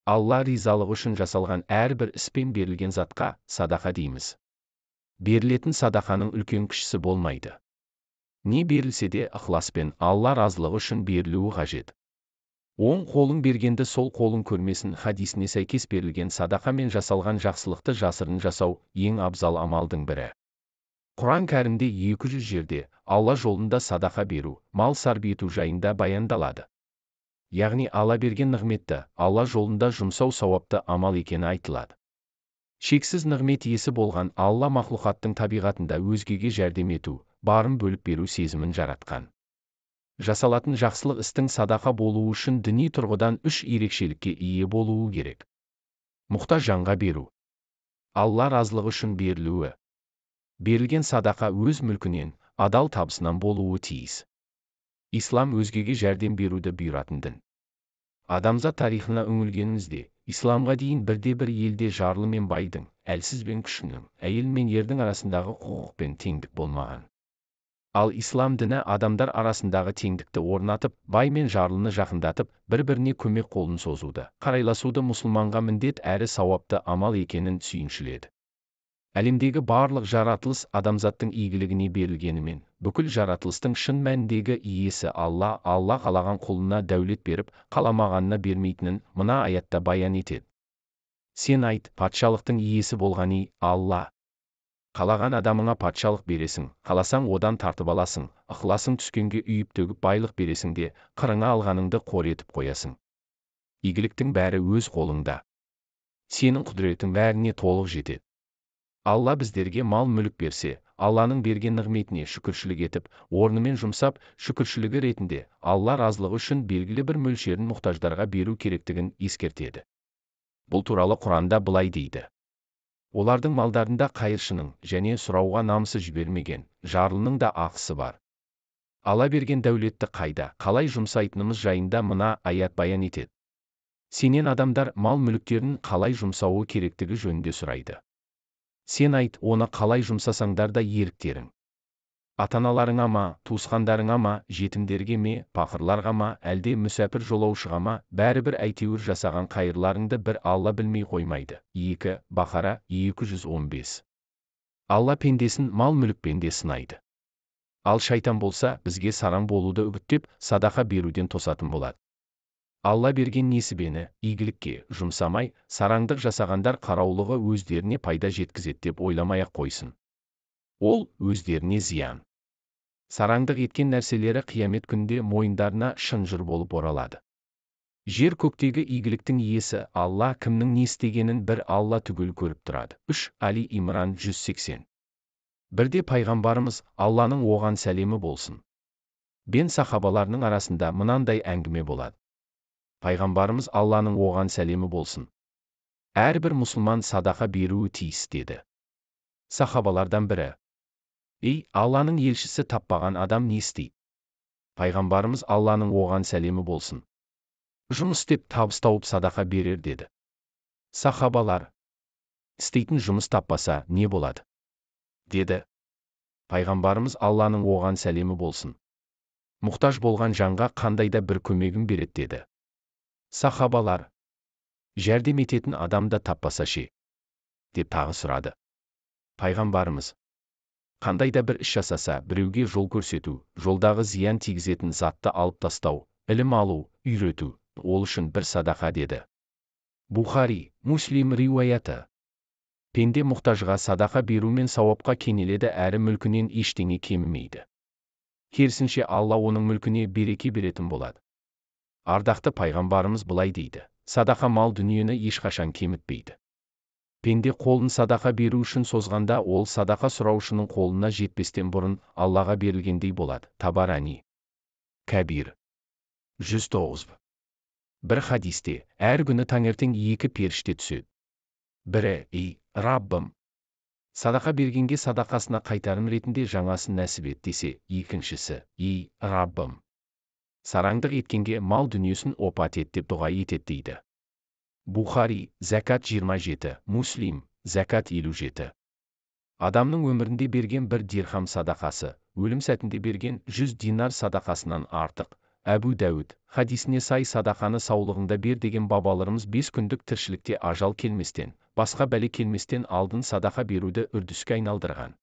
Алла ризалығы үшін жасалған әрбір іспен берілген затқа садақа дейміз. Берілетін садақаның үлкен-кішісі болмайды. Не берілсе де ықыласпен Алла разылығы үшін берілуі қажет. Оң қолың бергенді сол қолың көрмесін хадисіне сәйкес берілген садақамен жасалған жақсылықты жасырын жасау ең абзал амалдың бірі. Құран кәрімде 200 жерде Алла жолында садақа беру, мал сарп ету жайында баяндалады. Яғни Алла берген нығметті Алла жолында жұмсау сауапты амал екені айтылады. Шексіз нығмет иесі болған Алла мақлұқаттың табиғатында өзгеге жәрдем ету, барын бөліп беру сезімін жаратқан. Жасалатын жақсылық істің садақа болуы үшін діни тұрғыдан 3 ерекшелікке ие болуы керек. Мұқтаж жанға беру. Алла разылығы үшін берілуі. Берілген садақа өз мүлкінен, адал табысынан болуы тиіс. Ислам өзгеге жәрдем беруді бұйыратын дін. Адамзат тарихына үңілгенімізде, исламға дейін бірде-бір елде жарлы мен байдың, әлсіз бен күшінің, әйел мен ердің арасындағы құқық пен теңдік болмаған. Ал ислам діні адамдар арасындағы теңдікті орнатып, бай мен жарлыны жақындатып, бір-біріне көмек қолын созуды, қарайласуды мұсылманға міндет әрі сауапты амал екенін сүйіншіледі. Әлемдегі барлық жаратылыс адамзаттың игілігіне берілгенімен, бүкіл жаратылыстың шын мәніндегі иесі Алла қалаған құлына дәулет беріп, қаламағанына бермейтінін мына аятта баян етеді. Сен айт, патшалықтың иесі болғаны Алла. Қалаған адамыңа патшалық бересің, қаласаң одан тартып аласың, ықыласың түскенге үйіп төгіп байлық бересің де, қырыңа алғаныңды қор етіп қоясың. Игіліктің бәрі өз қолыңда. Сенің құдіретің бәріне толық жетеді. Алла біздерге мал мүлік берсе, Алланың берген нығметіне шүкіршілік етіп, орнымен жұмсап, шүкіршілігі ретінде Алла разылығы үшін белгілі бір мөлшерін мұқтаждарға беру керектігін ескертеді. Бұл туралы Құранда былай дейді. Олардың малдарында қайыршының және сұрауға намысы жібермеген, жарлының да ақысы бар. Алла берген дәулетті қалай жұмсайтынымыз жайында мына аят баян етеді. Сенен адамдар мал мүліктерін қалай жұмсауы керектігі жөнінде сұрайды. Сен айт, оны қалай жұмсасаңдар да еріктерің. Ата-аналарыңа ма, туысқандарыңа ма, жетімдерге ме, пақырларға ма, әлде мүсәпір жолаушыға ма, бәрібір әйтеуір жасаған қайырларыңды бір Алла білмей қоймайды. 2 Бақара 215. Алла пендесін мал мүлікпен де сынайды. Ал шайтан болса, бізге сараң болуды үгіттеп, садақа беруден тосатын болады. Алла берген несібені игілікке жұмсамай, сараңдық жасағандар қараулығы өздеріне пайда жеткізеді деп ойламай-ақ қойсын. Ол өздеріне зиян. Сараңдық еткен нәрселері қиямет күнде мойындарына шынжыр болып оралады. Жер көктегі игіліктің иесі Алла кімнің не істегенін бір Алла түгел көріп тұрады. 3 Али Имран 180. Бірде пайғамбарымыз Алланың оған сәлемі болсын бен сахабаларының арасында мынандай әңгіме болады. Пайғамбарымыз Алланың оған сәлемі болсын. Әрбір мұсылман садақа беруі тиіс деді. Сахабалардан бірі. Алланың елшісі таппаған адам не істейді? Пайғамбарымыз Алланың оған сәлемі болсын. Жұмыс істеп табыс тауып садақа берер деді. Сахабалар. Істейтін жұмыс таппаса не болады? Деді. Пайғамбарымыз Алланың оған сәлемі болсын. Мұқтаж болған жанға қандайда бір көмегін береді деді. Сахабалар. Жәрдем ететін адамда таппаса ше? Деп тағы сұрады. Пайғамбарымыз. Қандайда бір іс жасаса, біреуге жол көрсету, жолдағы зиян тигізетін затты алып тастау, ілім алу, үйрету, ол үшін бір садақа деді. Бухари, Муслим риуаяты. Пенде мұқтажға садақа берумен сауапқа кенеледі әрі мүлкінен ештеңе кемімейді. Керісінше Алла оның мүлкіне береке беретін болады. Ардақты пайғамбарымыз былай дейді. Садақа мал дүниені ешқашан кемітпейді. Пенде қолын садақа беру үшін созғанда ол садақа сұраушының қолына жетпестен бұрын Аллаға берілгендей болады. Табарани. Кәбир. 109. Бір хадисте, әр күні таңертең 2 періште түседі. Бірі, Раббым, садақа бергенге садақасына қайтарым ретінде жаңасын нәсіп ет десе, екіншісі, Раббым, сараңдық еткенге мал дүниесін опат ет деп дұға етеді дейді. Бухари, зәкат 27, Муслим, зәкат 57. Адамның өмірінде берген 1 дирхам садақасы, өлім сәтінде берген 100 динар садақасынан артық, Әбу Дәуд хадисіне сай садақаны саулығыңда бер деген бабаларымыз 5 күндік тіршілікте ажал келместен, басқа бәле келместен алдын садақа беруді үрдіске айналдырған.